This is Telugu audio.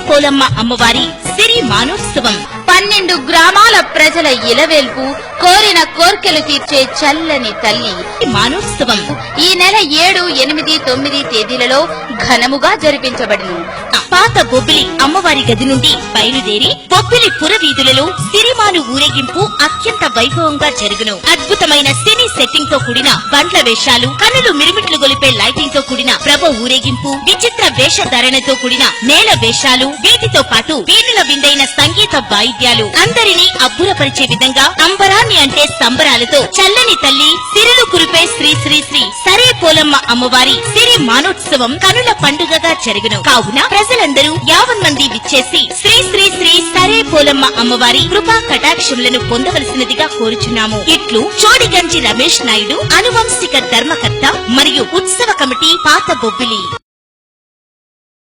పోలమ్మ అమ్మవారి సిరి మానోత్సవం 12 గ్రామాల ప్రజల ఇలవేల్పు, కోరిన కోర్కెలు తీర్చే చల్లని తల్లి మానోత్సవం ఈ నెల 7, 8, 9 తేదీలలో ఘనముగా జరిపించబడును. పాత బొబ్బిలి అమ్మవారి గది నుండి బయలుదేరి బొబ్బిలి పురవీధులలో సిరిమాను ఊరేగింపు అత్యంత వైభవంగా జరుగును. అద్భుతమైన సినీ సెట్టింగ్ తో కూడిన బండ్ల వేషాలు, కనులు మిరుమిట్లు గొలిపే లైటింగ్ తో కూడిన ప్రభ ఊరేగింపు, విచిత్ర వేషధారణతో కూడిన నేల వేషాలు, వీటితో పాటు వీణుల విందైన సంగీత వాయిద్యాలు అందరినీ అబ్బురపరిచే విధంగా అంబరాన్ని అంటే సంబరాలతో చల్లని తల్లి సిరులు కురిపే శ్రీ శ్రీ శ్రీ సరే పోలమ్మ అమ్మవారి సిరి మానోత్సవం కనుల పండుగగా జరుగును. కావున ప్రజలందరూ 50 మంది విచ్చేసి శ్రీ శ్రీ శ్రీ సరే పోలమ్మ అమ్మవారి కృపా కటాక్షములను పొందవలసినదిగా కోరుచున్నాము. ఇట్లు చోడిగంజి రమేష్ నాయుడు, అనువంశిక ధర్మకర్త మరియు ఉత్సవ కమిటీ, పాత బొబ్బిలి.